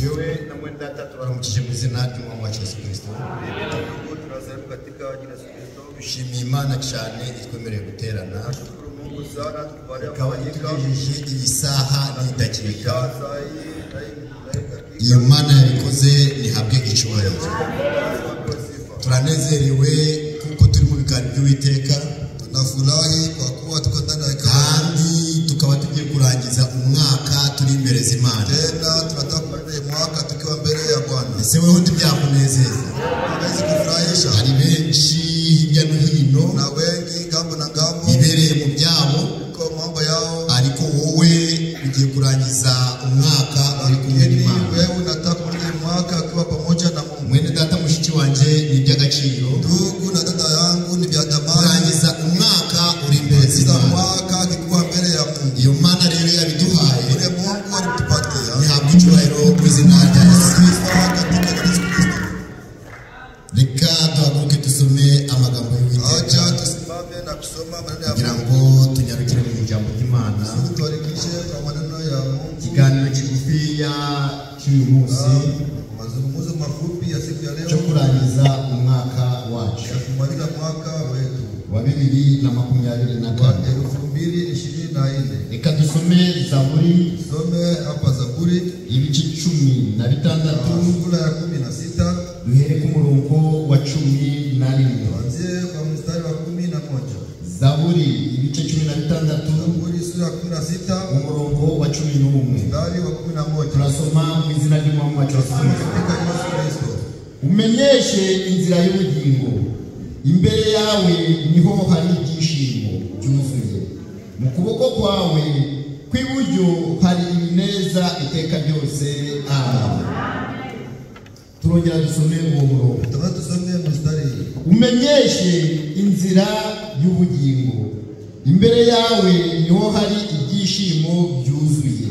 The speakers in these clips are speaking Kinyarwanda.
jewe na mwenda tatu baramukije mu izina ry'umwami wa Yesu Kristo. Dushimiye Imana cyane itwemereye guterana. Ikaba yitujije iyi saha n'idakika. Iyo Mana yabikoze nihabwe icyubahiro. Turanezerewe kuko turi mu bikari by'Uwiteka. Tunafurahi kwa kuwa tuko ndani ya kandi tukaba tugiye kurangiza umwaka turi imbere z'Imana. Tena tunataka kumaliza mwaka tukiwa mbele ya Bwana. Ese wewe ntibyakunezeza? Unaweza kufurahisha? Hari benshi hirya no hino na wengi gambo na gambo ibereye mu byabo ko mambo yao, ariko wowe ugiye kurangiza umwaka uri kumwe n'Imana. Wewe unataka kumaliza mwaka ukiwa pamoja na Mungu. Mwene data mushiki wanje ni by'agaciro. Ndugu na dada yangu ni bya damani. Kurangiza umwaka uri imbere z'Imana. Mwaka kikuwa mbele ya Mungu. Iyo Mana rero yabiduhaye. Ule Mungu alitupatia. Nihabwe icyubahiro mu izina rya Yesu Kristo katika Yesu Kristo. Reka duhaguruke dusome amagambo y'Uwiteka. Acha tusimame na kusoma maneno ya Mungu. Kugira ngo tunyarukire mu ijambo ry'Imana. Tuharikishe kwa maneno ya Mungu. Ikiganiro kigufiya cy'uyu munsi. Mazungumzo mafupi ya siku ya leo. Cyo kurangiza umwaka wacu. Kumaliza mwaka wetu wa 2024. Reka dusome Zaburi. Some hapa Zaburi ibice 16. Sura ya 16. Duhere ku murongo wa 11. Tuanzie kwa mstari wa 11. Zaburi ibice 16. Zaburi sura ya 16 umurongo wa 11. Mstari wa 11. Turasoma mu izina ry'Umwami wacu Yesu Kristo. Umenyeshe inzira y'ubugingo, imbere yawe niho hari ibyishimo byuzuye, mu kuboko kwawe kw'iburyo hari ibineza iteka byose. Amen. Turongera dusome uwo murongo. Dusome mstari. Umenyeshe inzira y'ubugingo, imbere yawe niho hari ibyishimo byuzuye,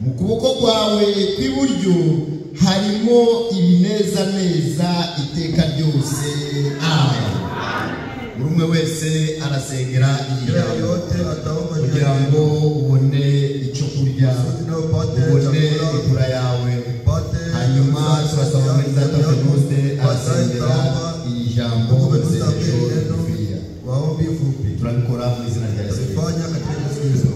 mu kuboko kwawe kw'iburyo harimo ibineza neza iteka byose. Amen. Urumwe wese arasengera ijambo kugira ngo ubone icyo kurya, ubone ikura yawe. Hanyuma turasaba muri data Venuste arasengera ijambo kuziya. Turabikora mu izina rya Yesu. Fanya katika Yesu Kristo.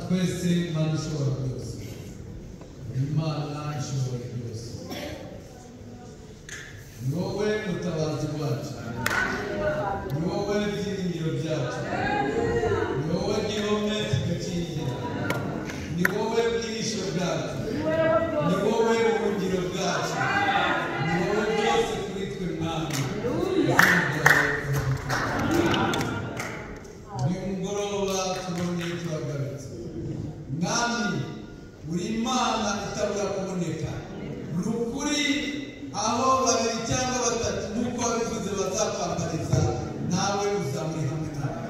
Twese Imana ishobora byose. Imana ishobora byose. Ni wowe mutabazi wacu. Ni wowe byiringiro byacu. Ni wowe gihome kidukingira. Ni wowe bwihisho bwacu. Ni wowe buhungiro bwacu. Ni wowe byose kuri twe Mwami. Ni umugoroba tubonye turagarutse. Mwami, uri Imana itabura kuboneka. Ni ukuri aho babiri cyangwa batatu nk'uko wabivuze bazakwambariza, nawe uzamuri hamwe nawe.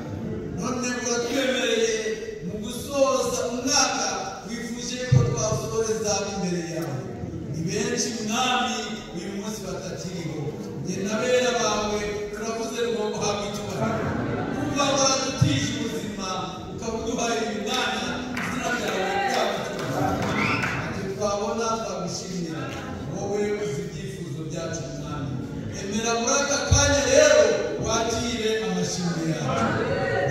None uratwemereye mu gusoza umwaka, wifuje ko twasoreza imbere yawe. Ni benshi Mwami uyu munsi batakiriho. Njye n'abera bawe turavuze ngo uhabwe icyubahiro. Kuba waradutije ubuzima ukaba uduhaye imyanya, izina ryawe twabona twagushimira. Wowe uzi ibyifuzo byacu Mwami. Emera muri aka kanya rero wakire amashimwe yacu.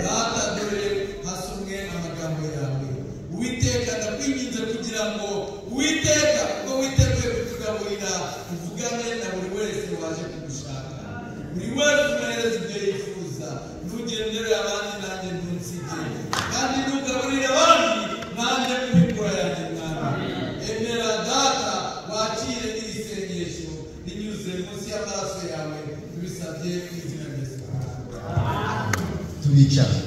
Data dore hasomwe amagambo yawe. Uwiteka ndakwinginze kugira ngo Uwiteka ubwo witeguye kutugaburira uvugane na buri wese waje kugushaka, buri wese umuhereza ibyo yifuza, ntugendere abandi nanjye ntunsige, kandi ntugaburire abandi nanjye kubikora yanjye mwana. Emera data wakire iri sengesho rinyuze munsi y'amaraso yawe, tubisabye mu izina rya Yesu. Tubicara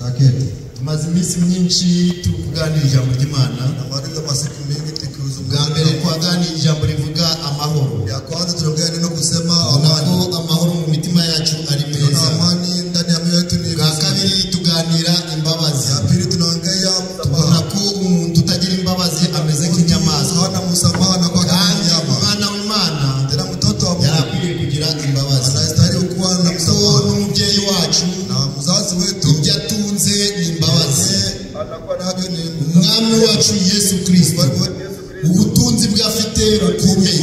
takete. Tumaze iminsi myinshi tuganira ijambo ry'Imana. Amariza masiku mengi tukiuza bwa mbere twaganira ijambo rivuga amahoro. Ya kwanza tunaongea no kusema amahoro mu mitima yacu ari meza. Amani ndani ya mioyo yetu ni. Bwa kabiri tuganira imbabazi. Ya pili tunaongea tubona ko umuntu utagira imbabazi ameze nk'inyamaswa. Hana musamaha na kwa nyama. Mwana w'Imana tena mtoto wa Mungu yarakwiriye kugira imbabazi. Anastahili kuwa na msamaha n'umubyeyi wacu na muzazi wetu. Ibyatunze ni imbabazi. Umwami wacu Yesu Kristo ubutunzi bwafite bukomeye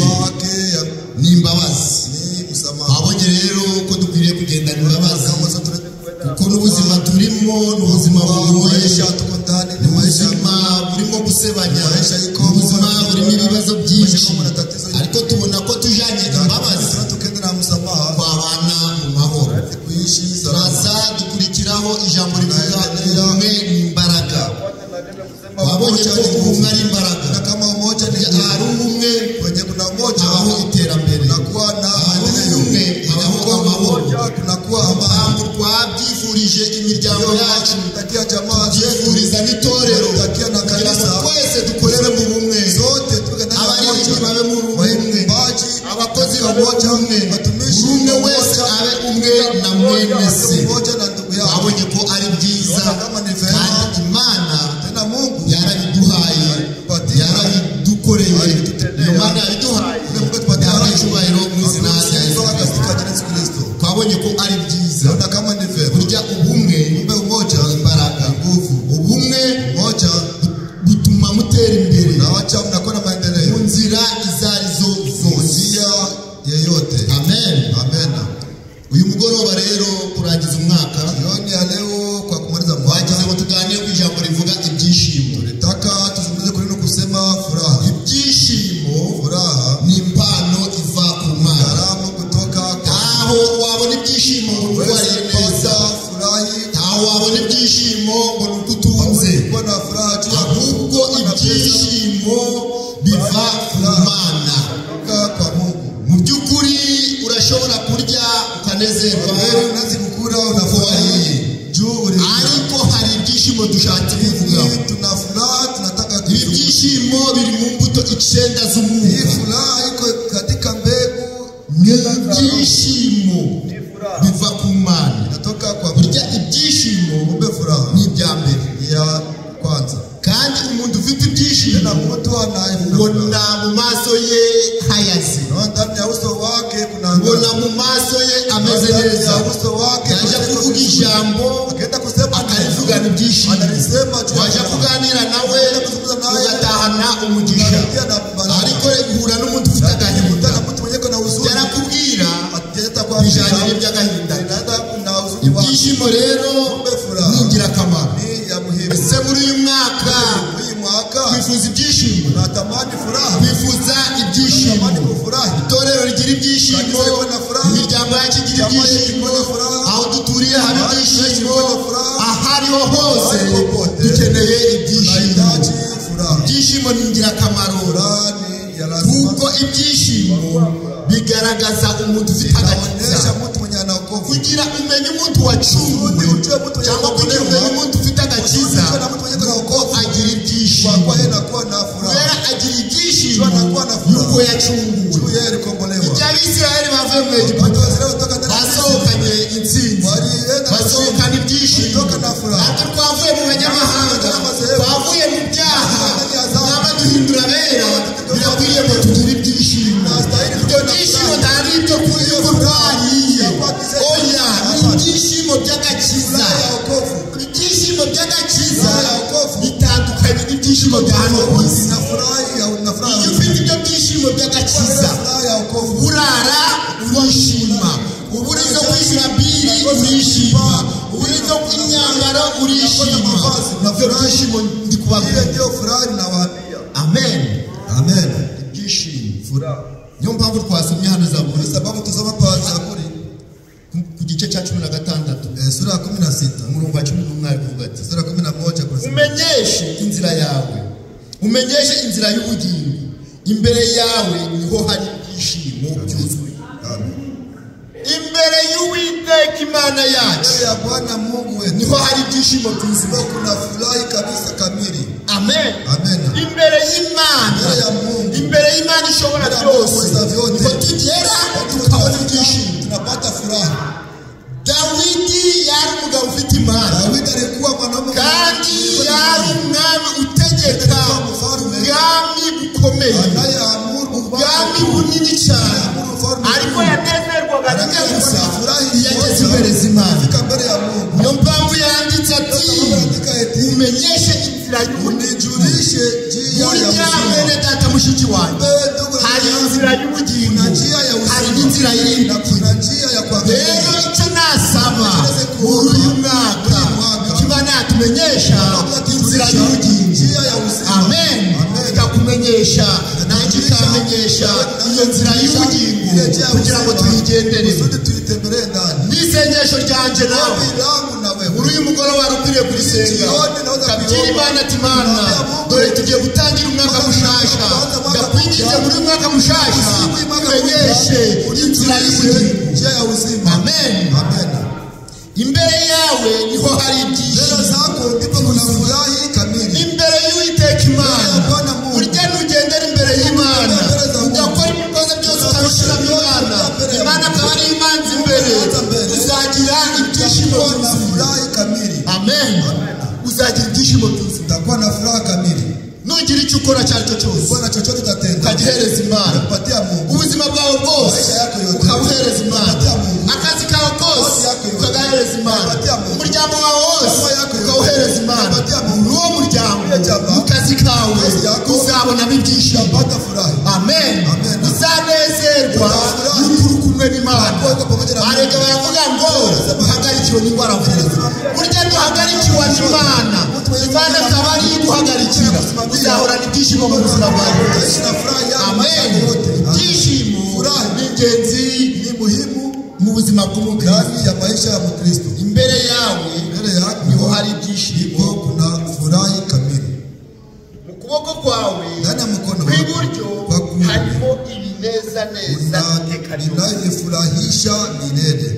ni imbabazi. Abonye rero ko dukwiriye kugenda imbabazi, kuko n'ubuzima turimo n'ubuzima bugoye, n'ubuzima burimo gusebanya, n'ubuzima burimo ibibazo byinshi, ariko tubona ko tujanye imbabazi twabana mu mahoro. Turaza dukurikiraho ijambo rivuga ubumwe n'imbaraga. Wabonye ko ubumwe ari imbaraga, na kama umoja ni ari ubumwe kwenye kuna umoja aho iterambere nakuwa na ubumwe aho amahoro tunakuwa amahoro. Twabyifurije imiryango yacu, takia jamaa byifuriza n'itorero, takia na kanisa, twese dukorere mu bumwe, zote tugana abaririmbyi babe mu bumwe, abakozi bamoja umwe, batumishi umwe wese abe umwe na mwene se. Wabonye ko ari byiza kandi Imana tena Mungu yarabiduhaye, yarabidukoreye, Imana yarabiduhaye, yarabicyubahiro mu izina rya Yesu Kristo. Twabonye ko ari byiza burya ubumwe umoja imbaraga, nguvu. Ubumwe moja butuma mutera imbere na wacha mnakuwa na maendeleo mu nzira izarizo zose yeyote. Amen, amen. Uyu mugoroba rero kurangiza umwaka yoni ya leo kwa kumaliza mwaka, wagize ngo tuganire ku ijambo rivuga ibyishimo. Tunataka tuzungumze kuri no kusema furaha. Ibyishimo, furaha ni impano iva ku Mana, karama kutoka aho wabona ibyishimo ngo wari neza, furahi aho wabona ibyishimo ngo nukutunze, kubona furaha ahubwo ibyishimo biva ku Mana, kwa Mungu. Mu byukuri urashobora kurya ukanezerwa, unazi gukura unafurahi juu, ariko hari ibyishimo dushatse kuvuga. Tuna furaha tunataka ibyishimo biri mu mbuto 9 z'umwuka. Furaha iko katika mbegu ibyishimo biva ku Mana, inatoka kwa burya ibyishimo mbe furaha ni ibya mbere ya kwanza. Kandi umuntu ufite ibyishimo na mtu anayibona mu maso ye hayazi, ndani ya uso wake kuna mu maso ye ameze neza, uso wake yaje kuvuga ijambo, akaenda kusema akayivugana ibyishimo, analisema waje kuganira nawe ugatahana umugisha. Ariko ihura n'umuntu ufite agahinda, mtu mwenye na huzuni, yarakubwira ateta kwa bijanye n'ibyagahinda. Ibyishimo rero ni ingirakamaro. Ese muri uyu mwaka twifuza ibyishimo, natamani furaha, twifuza ibyishimo, itorero rigira ibyishimo, imiryango yacu igira ibyishimo, aho duturiye hari ibyishimo, ahariho hose dukeneye ibyishimo. Ibyishimo ni ingirakamaro kuko ibyishimo bigaragaza umuntu ufite agakiza. Kugira umenye umuntu wacunguwe cyangwa kugira umenye umuntu ufite agakiza, agira ibyishimo, kubera agira ibyishimo nuko yacunguwe. Iby'Abisirayeli bavuye mu Egiputa basohokanye intsinzi, basohokana ibyishimo. Natwe twavuye mu banyamahanga, twavuye mu byaha, twaba duhindura abera, birakwiriye ngo tugire ibyishimo. Ibyo byishimo ntari ibyo kurwariye, oya ni ibyishimo by'agakiza. Ibyishimo by'agakiza bitandukanye n'ibyishimo bya hano ku isi. Iyo ufite ibyo byishimo by'agakiza, urara urishima, uburizo kwishyura bili urishima, uburizo kw'imyambaro urishima. Navyo byishimo ndi kubabwira. Amen. Amen. Ibyishimo. Furaha. Niyo mpamvu twasomye hano Zaburi. Sababu tuzoma kwa Zaburi ku gice cya 16. Sura ya 16. Umurongo wa 11 kuvuga ati Sura ya 11 kwa umenyeshe inzira yawe. Umenyeshe inzira y'ubugingo. Imbere yawe niho hari ibyishimo byuzuye. Amen. Imbere y'Uwiteka Imana yacu Ya Bwana Mungu wetu niho hari ibyishimo byuzuye. kuna furaha kabisa kamili. Amen. Amen. Imbere y'Imana. Imbere y'Imana ishobora byose. Niho tugera tukabona ibyishimo. Tunapata furaha. Dawidi yari umugabo ufite Imana. Dawidi alikuwa mwanamume kandi yari umwami utegeka ubwami bukomeye, ubwami bunini cyane, ariko yanezerwaga n'ibyo gusa yageze imbere z'Imana. Niyo mpamvu yanditse ati umenyeshe inzira y'ubugingo. Burya mwene data mushiki wanjye, hari inzira y'ubugingo, hari n'inzira y'indapfu. Rero icyo nasaba muri uyu mwaka Imana yatumenyesha inzira y'ubugingo. Amen. Ikakumenyesha nanjye ikamenyesha iyo nzira y'ubugingo kugira ngo tuyigendere. N'isengesho ryanjye nawe muri uyu mugoroba wari ukwiriye kurisenga, kabwira Imana ati Mana, dore tugiye gutangira umwaka mushasha, ndakwinginze muri uyu mwaka mushasha umenyeshe inzira y'ubugingo. Amen. Imbere yawe niho hari ibyishimo. Imbere y'Uwiteka Imana. Burya nugendera imbere y'Imana ugakora ibikorwa byose ukabishyiramo Imana, Imana akaba ari imanza imbere, uzagira ibyishimo byuzuye. Amen. Uzagira ibyishimo byuzuye. Utakuwa na furaha kamili. Nugira icyo ukora cyari cyo cyose ukagihereza Imana. Ubuzima bwawe bwose ukabuhereza Imana. Akazi kawe kose ukagahereza Imana. Umuryango wawe wose ukawuhereza Imana. Muri uwo muryango, mu kazi kawe uzabonamo ibyishimo. Amen. Uzanezerwa n'uko uri kumwe n'Imana. Arega baravuga ngo uhagarikiwe n'indwara mvuze. Burya duhagarikiwe n'Imana, Imana akaba ari iguhagarikira. Uzahorana ibyishimo mu buzima bwawe. Amen. Ibyishimo ni ingenzi, ni muhimu mu buzima bw'umukristo, ya maisha ya Mkristo. Imbere yawe niho hari ibyishimo, kuna furaha kamili. Mu kuboko kwawe kw'iburyo harimo ibineza neza inayofurahisha milele.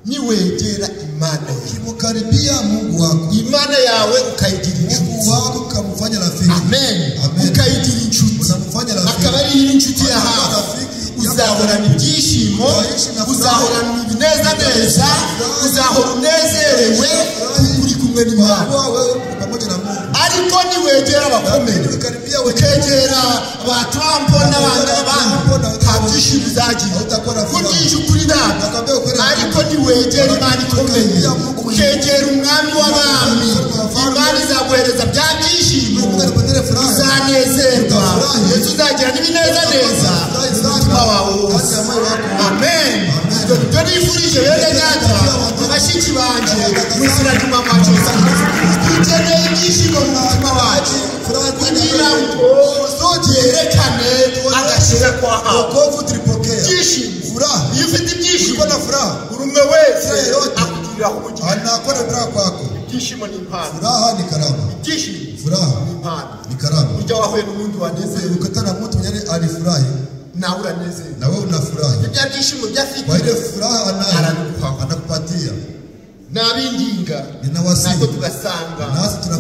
Niwegera Imana, ukimukaribia Mungu wako, Imana yawe ukayigira inshuti, Mungu wako ukamufanya rafiki. Amen. Ukayigira inshuti, unamufanya rafiki, akaba ari inshuti ya hafi. Uzahorana ibyishimo, uzahorana ibineza neza, uzahora unezerewe uri kumwe n'Imana. Ariko niwegera abakomeye, ukegera ba Trump n'abandi nta byishimo uzagira. Kugisha ukuri ntabwo, ariko niwegera Imana ikomeye, ukegera umwami w'abami, Imana izaguhereza bya byishimo, uzanezerwa ndetse uzagira n'ibineza neza umutima wawe wose. Amen. Ibyo nifurije bene data abashiki banje mu izina ry'Umwami wacu Yesu Kristo. Dukeneye ibyishimo mu mutima wacu kugira ngo yerekane agaciro kwahawe. Ibyishimo, iyo ufite ibyishimo na furaha, buri umwe wese akugiriraho umugisha. Anakora furaha kwako. Ibyishimo ni impano. Furaha ni karama. Ibyishimo, furaha ni impano, ni karama. Burya wahuye n'umuntu wanezerewe, ukatana mtu mwenye alifurahi, nawe uranezerewe, nawe unafurahi. Ibyo byishimo byafite, kwa ile furaha anakupatia. Nabinginga nako tugasanga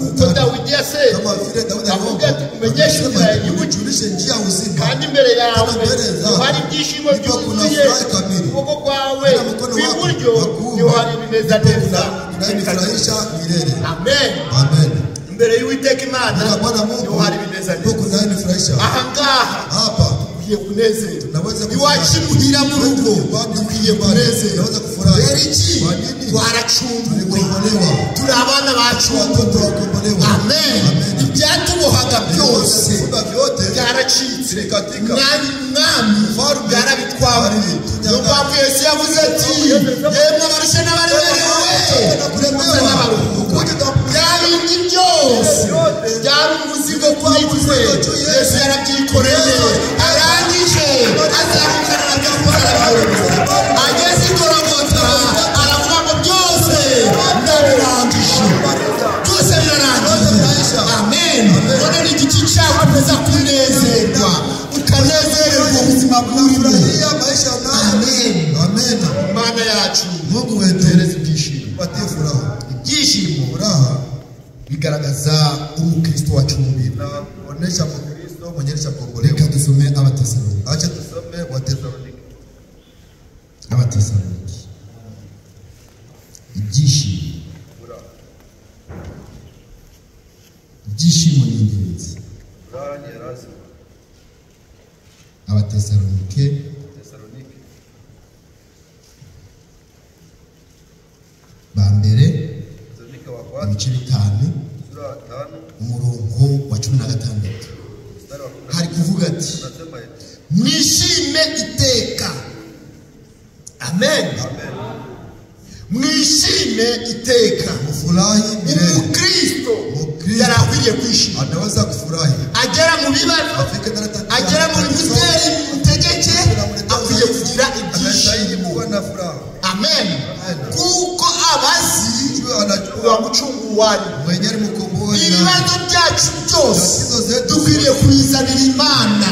uko Dawidi yaseye, avuga ati umenyeshe inzira y'ubujulishe njia uzima, kandi imbere yawe hari ibyishimo byuzuye. Ukuboko kwawe kw'iburyo niho hari ibineza neza inayifurahisha milele. Amen. Amen. Imbere y'Uwiteka Imana niho hari ibineza neza. Aha ngaha hapa iwachimuhira mu rugo dukwiye kunezerwa. Rero iki twaracunguwe, turi abana bacunguwe. Amen. Ibyatubohaga byose byaracitse, umwami byarabitwariye. Niyo mpamvu Yesu yavuze ati yemwe abarushye n'abaremerewe muze n'abaruhuka. Bya bindi byose byari umuzigo kuri twe. Yesu yarabyikoreye arangije azamukana na Golgotha. Ageze i Golgotha aravuga ngo byose ndabirangije, byose birarangiye. Amen. None ni igiki cyakomeza kunezerwa ukanezererwa ubuzima bw'urimo. Amen. Amen. Imana yacu Mungu wetereze ibyishimo. Ibyishimo furaha bigaragaza umukristo wacu mubiri. Onesha mukristo mwenyeresha komboleo. Reka dusome Abatesalonike. Acha tusome Watesalonike. Abatesalonike. Ibyishimo. Ibyishimo ni ingenzi. Furaha ni lazima. Abatesalonike bambere ibice 5 umurongo wa 16 hari kuvuga ati mwishime iteka. Amen. Mwishime iteka. Mufurahi milele. Umukristo yarakwiriye kwishima. Anaweza kufurahi. Agera mu bibazo, agera mu muteri mutegeke, akwiye kugira ibyishimo. Amen. Kuko abazi wa mucungu wari mwenyeri mukombozi. Ibibazo byacu byose dukwiriye kubizanira Imana.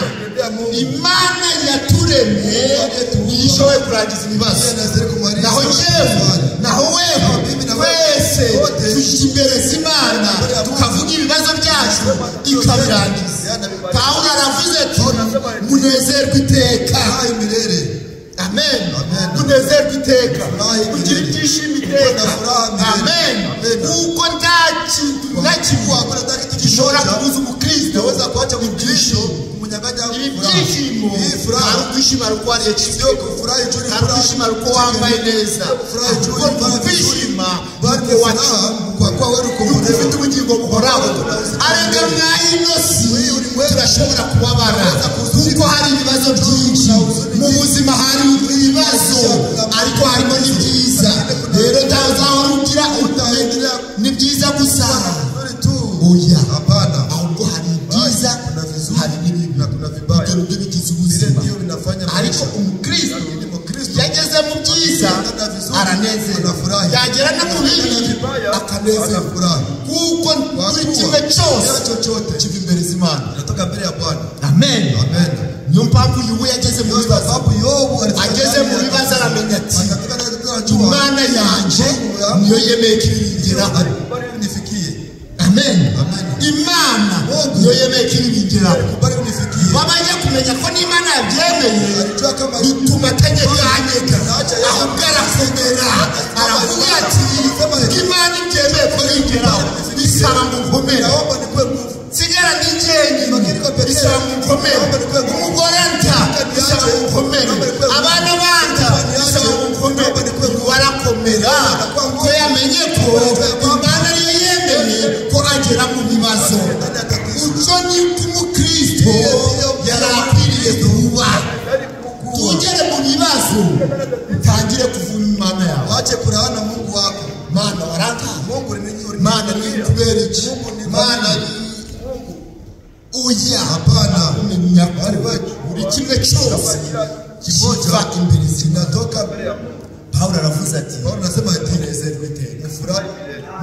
Imana yaturemye yishoboye kurangiza ibibazo. Naho wewe twese tujya imbere z'Imana tukavuga ibibazo byacu ikabirangiza. Pawulo aravuze ati munezerwe iteka. Amen. Munezerwe iteka. Kugira ibyishimo iteka. Amen. Kuko nta kintu na kimwe gishobora kubuza umukristo kuacha ibyishimo. Ibyishimo ari ukwishima uko wariye kidogo, ari ukwishima uko wambaye neza, kuko kwishima uko wacu ufite ubugingo buhoraho. Arega mwayinosi turashobora kubabara kuko hari ibibazo byinshi mu buzima, hari ibibazo ariko harimo n'ibyiza. Rero tazahora ugira ni byiza gusa oya, hapana, ahubwo hari ibyiza hari n'ibibi na kuna vibaya ndio bigize ubuzima. Ariko umukristo yageze mu byiza aranezerwa, yagera no mu bibi akanezerwa, kuko buri kimwe cyose kiva imbere z'Imana, natoka mbere ya Bwana. Amen. Amen. Niyo mpamvu yuwe yageze mu bibazo, ageze mu bibazo aramenya ati Imana yanje niyo yemeye kibingira nifikiye. Amen. Amen. Imana niyo yemeye kibingira babanye kumenya ko n'Imana yabyemeye bituma tegeko yanyega ahubwo arakomera aravuga ati Imana ibyemeye ko yigera bisaba mu nkomere sigara n'ingenyi bisaba mu nkomere, umugore nta bisaba mu nkomere, abana banda bisaba mu nkomere. Warakomera ko yamenye ko Imana niyo yemeye ko agera mu bibazo. Uco ni umukristo yarakwiriye kuba tugere mu bibazo utangire kuvuna Imana yawe. Wache kurana Mungu wako. Mana waraka Mungu ni Mana ni kubera iki? Mana oya, hapana, umenya bari buri kimwe cyose kiboja imbere sinatoka mbere ya Mungu. Paulo aravuze ati, Paulo anasema ati munezerwe iteka. Furahi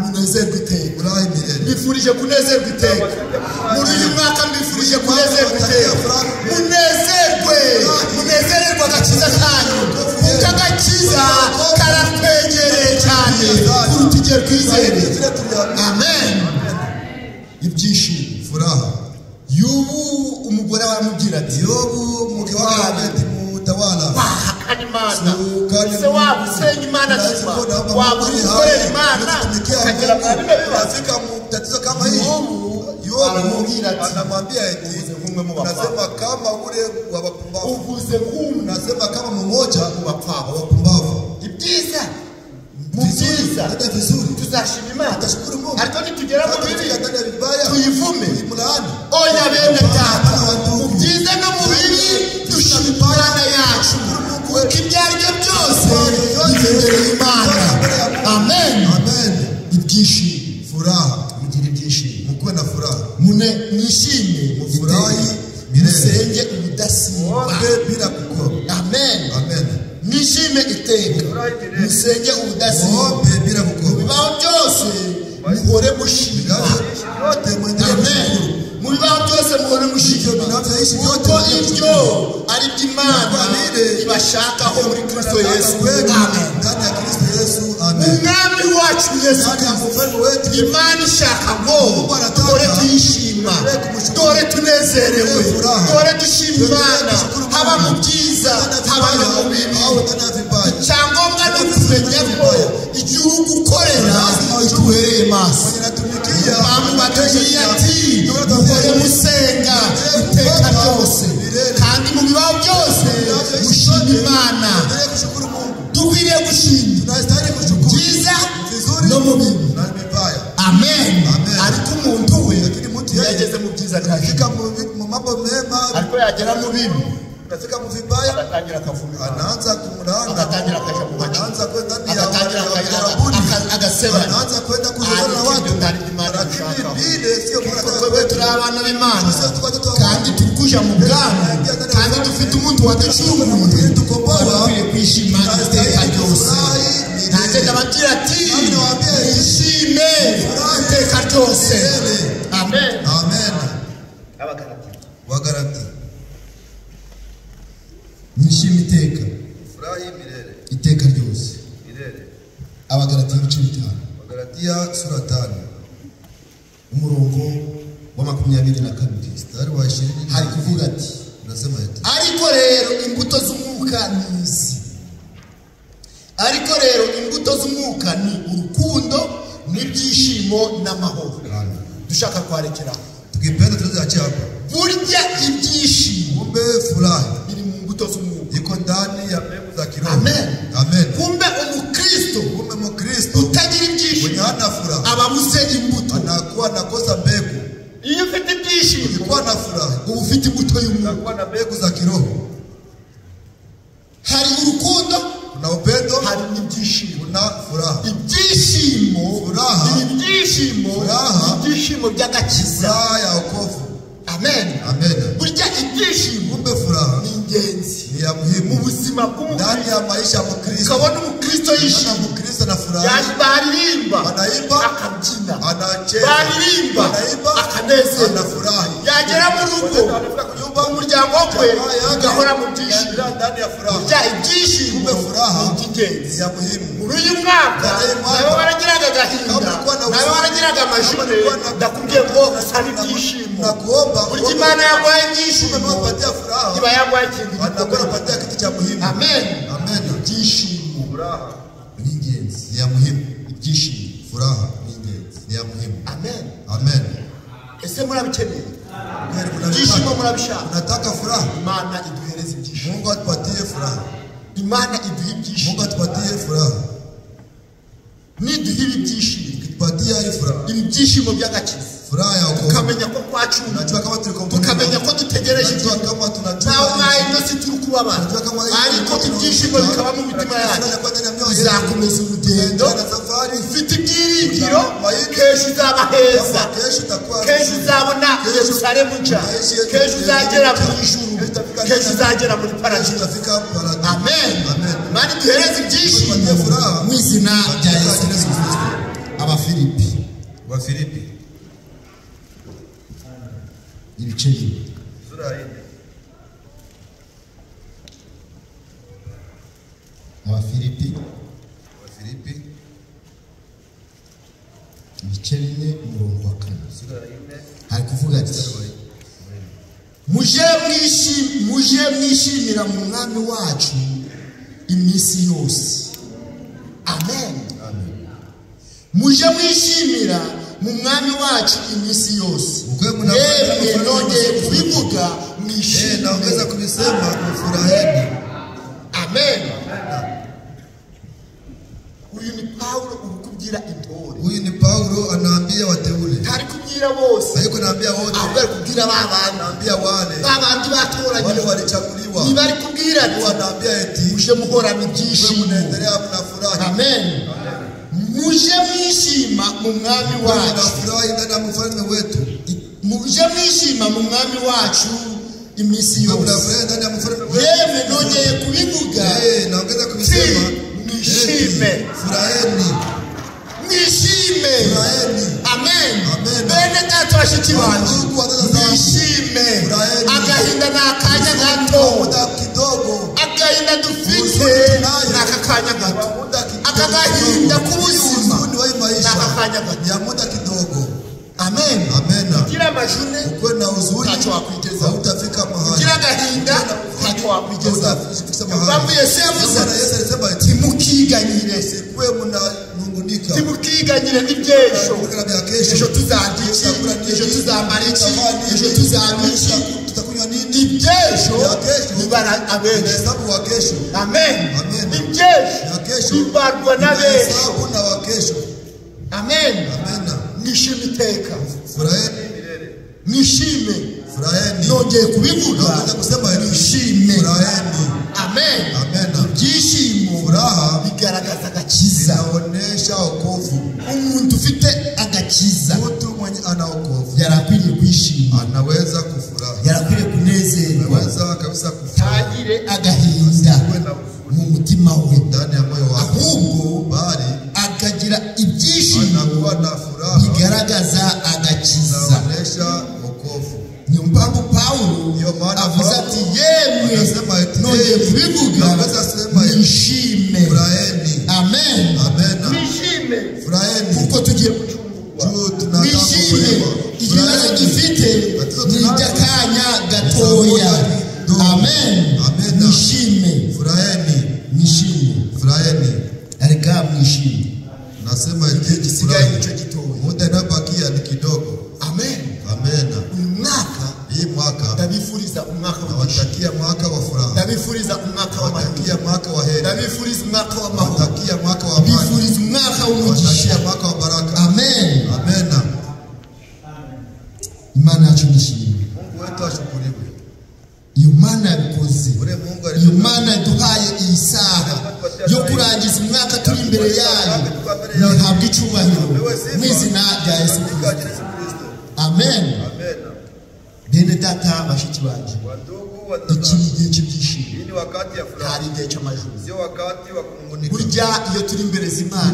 munezerwe iteka. Furahi milele. Bifurije kunezerwa iteka. Muri uyu mwaka mbifurije kunezerwa iteka. Munezerwe agakiza kanyu. Kuko agakiza karatwegereye cyane kuruta igihe twizeye. Amen. Ibyishimo, furaha. Yobu umugore waramubwira ati, Yobu umugore wawe ati mutawala Imana se wabusenye Imana nzima wabukorera Imana kagera afika mu tatizo kama hii. Yobu anamwambia eti unasema kama ule wabapumbavu, uvuze ngumu, nasema kama mmoja wabapumbavu. Ibyiza mubyiza hata vizuri tuzashima Imana, tashukuru Mungu. Ariko nitugera mu bibi tuyivume imulani oya bene tata mubyiza no mu bibi dushima Imana yacu. Ukibyarye byose imbere y'Imana. Amen. Amen. Ibyishimo, furaha, mugira ibyishimo, mukwe na furaha. mwishime mufurahi musenge ubudasiba bila kukoma. amen Amen. mwishime iteka musenge ubudasiba bila kukoma. bibaho byose muhore mushima amen mu bibaho byose muhore mushima kuko ibyo ari by'Imana ibashakaho muri Kristo Yesu. Amen. Ndani ya Kristo Yesu. Amen. Umwami wacu Yesu Kristo Imana ishaka ngo dore tuyishima, dore tunezerewe, dore dushima Imana haba mu byiza haba no mu bibi. Icyangombwa ni ukumenya ko igihugu ukorera itubereye maso. Abantu batubwiye ati muhore musenga iteka ryose kandi mu bibaho byose mushima Imana. Dukwiriye gushima byiza no mu bibi. Amen. Ariko umuntu we yageze mu byiza akashika mu mambo mema, ariko yagera mu bibi Katika mvibaya akatangira akavumira, anaanza kumlaana, akatangira akaja mu gace, anaanza kwenda agaseba, anaanza kwenda kuzozana na watu. Lakini vile sio twebwe turi abana b'Imana kandi tukuja mu bwami kandi dufite umuntu waducunguye, dukwiye kwishima iteka ryose. Nanjye ndabagira ati mwishime iteka ryose. Amen. Amen. Wagarati mwishime iteka, furahi milele, iteka ryose. milele. Abagalatiya 5. Wagalatia sura 5 umurongo wa 22 mstari wa 20 hari kuvuga ati, unasema eti ariko rero imbuto z'umwuka ni izi. Ariko rero imbuto z'umwuka ni urukundo n'ibyishimo n'amahoro. Dushaka kwarekera tukipenda tuzaachia hapa. Burya ibyishimo Kumbe furahi biri mu mbuto z'umwuka, iko ndani ya mbegu za kiroho. Amen. Amen. Kumbe umukristo, Kumbe mkristo utagira ibyishimo mwenye hana furaha ababuze imbuto. anakuwa nakosa mbegu. Iyo ufite ibyishimo Ukikuwa na furaha uba ufite imbuto y'umwuka. unakuwa na mbegu za kiroho. Hari urukundo, Kuna upendo, hari n'ibyishimo. kuna furaha. Ibyishimo, Furaha. ibyishimo, Furaha. ibyishimo by'agakiza. Furaha ya wokovu. Amen. Amen. Burya ibyishimo Kumbe furaha ni ingenzi ni ya mu muhimu buzima bw'umuntu. ndani ya maisha ya Mkristo. Ukabona umukristo Ana yishimye, Mkristo na furaha, baririmba anaimba, akabyina, anacheza, baririmba anaimba, akanezerwa, anafurahi. yagera mu rugo Anafika kunyumba, umuryango we ugahora mu byishimo. anaendelea ndani ya furaha. Burya ibyishimo Kumbe furaha ni iby'ingenzi. ni ya muhimu. Muri uyu mwaka nawe waragiraga agahinda, nawe waragiraga amajune, ndakubwiye ngo usaba ibyishimo. Nakuomba Burya Imana yaguhaye ibyishimo, unapatia furaha, iba yaguhaye ikintu anakuwa gikomeye. anapatia kitu cha muhimu. Amen. Amen. Ibyishimo Furaha ni ingenzi, ni ya muhimu. ibyishimo. Furaha ni ingenzi, ni ya muhimu. Amen. Amen. Ese murabikeneye? Kweli kuna Ibyishimo vipande. murabishaka? Unataka furaha? Imana iduhereze ibyishimo. Mungu atupatie furaha. Imana iduhe ibyishimo. Mungu atupatie furaha. Niduhe ibyishimo, Tupatie hii furaha. ibi byishimo by'agakiza, Furaha ya wokovu. tukamenya ko kwacunga, Unajua kama tuliko tukamenya ko dutegereje Unajua igihe. kama tunajua Nawe mwayino si turi kubabara, ariko ibyishimo bikaba mu mitima yacu. Bizakomeza urugendo ufite ibyiringiro, kenshi uzaba heza, kenshi uzabona Yerusalemu nshya, kenshi uzagera mu ijuru, kenshi uzagera muri paradizo. Amen. Imana iduhereze ibyishimo mu izina rya Yesu Kristo. Abafilipi Wafilipi ibice bine. sura ya 4. Abafilipi Wafilipi ibice bine umurongo wa 4 sura ya 4 hari kuvuga ati, muje mwishimira mu mwami wacu iminsi yose. Amen. Muje mwishimira mu mwami wacu iminsi yose. Yemwe nongeye kubivuga mwishimire. naongeza kubisema mfurahini. Amen. Uyu ni Paulo ukubwira intore. Huyu ni Paulo anaambia wateule. Ntari kubwira bose, Haiko naambia wote. ahubwo ari kubwira babana, Anaambia wale babandi batoranyije. wale walichaguliwa. Niba ari kubwira ati Anaambia eti muje muhorana ibyishimo. mnaendelea mna furaha. Amen. Muje mwishima mu mwami wacu. Tunafurahi ndani ya mfalme wetu. muje mwishima mu mwami wacu imisi yose. Yeme nongeye kubivuga, naongeza kubisema, mwishime, furaheni, mwishime, furaheni. Amen. Amen. Bene data bashiki banje, mwishime. Agahinda n'akanya gato, agahinda dufite n'akanya gato, akagahinda k'ubuzima n'akanya gato. Amen. Amen. Kila majune ukwe na uzuri tacho wakwiteza utafika mahali. Kila gahinda tacho wakwiteza. Mbavu Yesu alisema timukiganyire sikwe munanungunika. Timukiganyire n'ibjesho. Ejo tuzandiki, ejo tuzambariki, ejo tuzamiki, tutakunywa nini? Ibjesho nibara abenshi. Hesabu wa kesho. Amen. Amen. Ibjesho nibarwa n'abenshi. Hesabu na wa kesho. Amen. Amen. Nishime iteka. Furaheni. Nishime. Furaheni. Nongeye kubivuga. Naweza kusema nishime. Furaheni. Amen. Amen. Ibyishimo furaha bigaragaza agakiza. Inaonesha wokovu. Umuntu ufite agakiza, mtu mwenye ana wokovu yarakwiriye kwishima, anaweza kufurahi, yarakwiriye kunezerwa, anaweza kabisa kufurahi, tagire agahinda mu mutima we, ndani ya moyo wake, ahubwo bali akagira ibyishimo, anakuwa na furaha bigaragaza agakiza, inaonesha wokovu. Niyo mpamvu Paulo avuze ati yemwe nongeye kubivuga nishime. Furaheni. Amen. Amen. Nishime. Furaheni. Kuko tugiye gucungurwa. Nishime. Ikibazo dufite ni iby'akanya gatoya. Amen. Amen. Nishime. Furaheni. Nishime. Furaheni. Arika mwishime. Nasema igihe gisigaye nico gitoya. Muda nabakia ni kidogo. Amen. Amen. Hii mwaka ndabifuriza umwaka watakia mwaka wa furaha, ndabifuriza umwaka wa watakia mwaka wa heri, ndabifuriza umwaka wa mahoro, watakia mwaka wa amani, ndabifuriza umwaka w'umugisha, watakia mwaka wa baraka. Amen. Amen. Imana yacu nishimwe. Mungu wetu ashukuriwe. Iyo Mana yabikoze. Iyo Mana yaduhaye iyi saha yo kurangiza umwaka turi imbere yayo. Nihabwe icyubahiro mu izina rya Yesu Kristo. Amen. Amen. Bene data bashiki banje, iki ni igihe cy'ibyishimo, ni wakati ya furaha, hari igihe cy'amajuru, sio wakati wa kunungunika. Burya iyo turi imbere z'Imana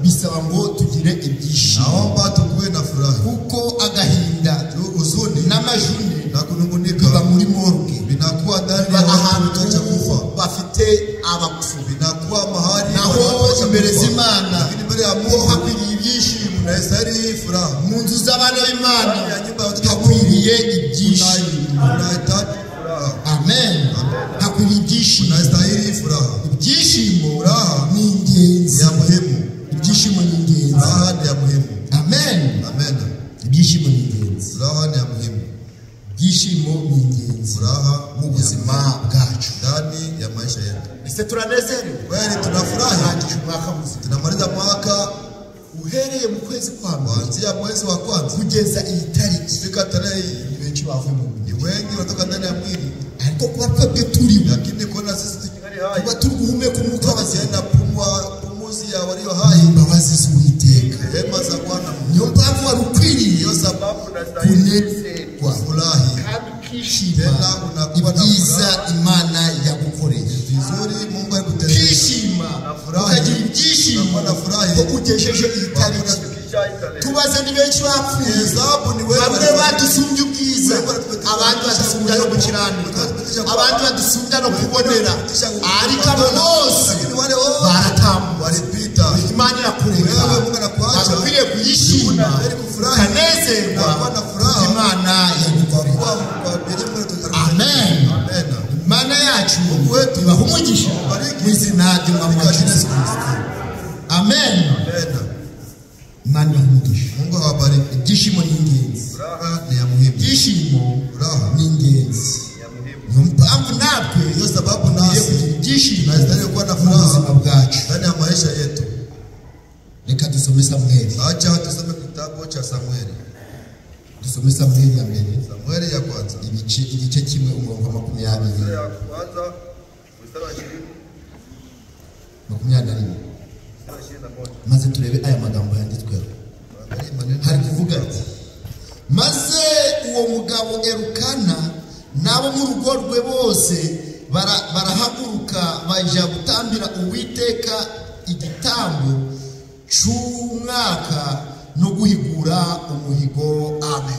bisaba ngo tugire ibyishimo. Naomba tukuwe na furaha, kuko agahinda, huzuni n'amajune na kunungunika biba muri morgue, binakuwa ndani ya ahantu cha kufa, bafite abapfu, binakuwa mahali naho imbere z'Imana, lakini mbele ya Mungu hakwiriye ibyishimo. Unastahili furaha. Mu nzu z'abana b'Imana hakwiriye ibyishimo. Unahitaji furaha. Amen. Hakwiriye ibyishimo. Unastahili furaha. Ibyishimo furaha ni ingenzi, ya muhimu. Ibyishimo ni ingenzi. Furaha ni ya muhimu. Amen. Amen. Ibyishimo ni ingenzi. Furaha ni ya muhimu. Ibyishimo ni ingenzi. Furaha mu buzima bwacu, ndani ya maisha yetu. Ese turanezerewe? Kweli tunafurahi. Umwaka muzima. Tunamaliza mwaka uhereye mu kwezi kwa mbere, kuanzia mwezi wa kwanza kugeza iyi tariki, fika tarehe benshi bavuye mu ni wengi wanatoka ndani ya mwili, ariko kuba twebwe turi, lakini kuna sisi tukingari hai, kuba turi guhumeka umwuka wazenda pumuzi ya walio hai, imbabazi z'Uwiteka, rehema za Bwana. Niyo mpamvu wari ukwiriye, hiyo sababu kunezerwa furahi kandi ukishima ibyiza Imana yagukoreye. Vizuri Mungu alikutendelea, ukishima ukagira ibyishimo ko ugejeje iyi tariki. Tubaze ni benshi bapfuye, bamwe badusumbye ubwiza, abandi badusumbya no gukiranuka, abandi badusumbya no kubonera, ariko abo bose baratambuka. Imana irakureka, akwiriye kuyishima ukanezerwa, Imana yagukorera. Amen. Imana yacu ibaha umugisha mu izina ry'Umwami wacu Yesu Kristo. Amen. Imana ibaha umugisha. Mungu awabariki. Ibyishimo ni ingenzi. Furaha ni ya muhimu. Ibyishimo ni ingenzi. Niyo mpamvu natwe, hiyo sababu nasi ibyishimo tunastahili kuwa na furaha mu buzima bwacu, ndani ya maisha yetu. Reka dusome Samueli. Acha tusome kitabu cha Samueli. Dusome Samueli ya mbere. Samueli ya kwanza. Igice kimwe umurongo 20. Ya kwanza mstari wa 21. Maze turebe aya magambo yanditsweho. Hari kuvuga ati maze uwo mugabo Elukana nabo mu rugo rwe bose barahaguruka baja gutambira Uwiteka igitambo cy'umwaka no guhigura umuhigo. Amen.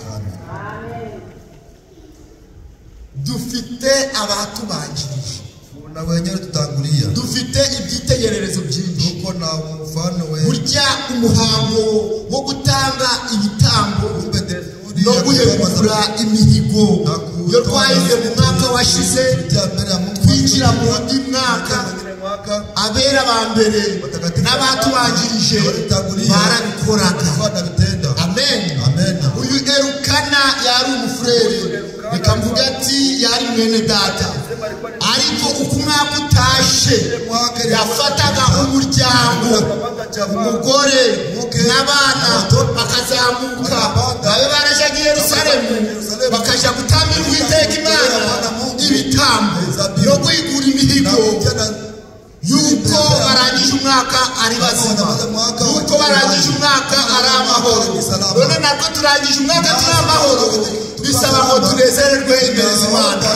Dufite abatubanjirije, dufite ibyitegererezo byinshi. Burya umuhango wo gutanga ibitambo no guhigura imihigo yo twahize mu mwaka washize twinjira mu wundi mwaka, abera ba mbere n'abatubanjirije barabikoraga. Amen. Uyu Elukana yari umufurere, reka mvuga ati yari mwene data, ariko uko umwaka utashe yafataga umuryango, umugore n'abana bakazamuka babe barajaga i Yerusalemu bakaja gutambira Uwiteka Imana ibitambo no guhigura imihigo yuko barangije umwaka ari bazima, yuko barangije umwaka ari amahoro. None nabwo turangije umwaka turi amahoro, bisaba ngo tunezererwe imbere z'Imana.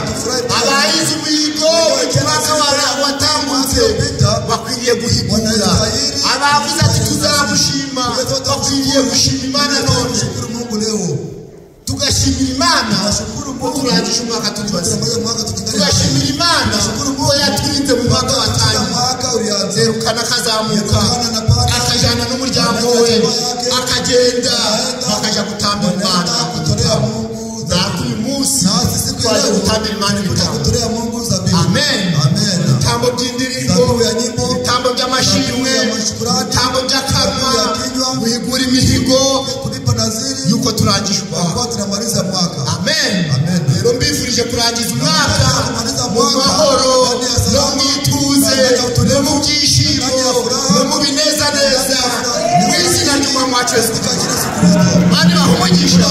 Abahize umuhigo umwaka watambutse bakwiriye guhigura, abavuze ati tuzamushima bakwiriye gushima Imana. None tugashimira Imana ko turangije umwaka turi bazima, tugashimira Imana ko yatwirinze mu mwaka watangiye. Elukana akazamuka akajyana n'umuryango we akagenda bakaja gutambira Imana. Natwe uyu munsi twaje gutambira Imana ibitambo. Amen. Ibitambo by'indirimbo, ibitambo by'amashimwe, ibitambo by'akanwa, guhigura imihigo yuko turangije umwaka. Amen. Rero mbifurije kurangiza umwaka mu mahoro no mu ituze no mu byishimo no mu binezaneza, mu izina ry'Umwami wacu Yesu Kristo. Mani bahumugisha.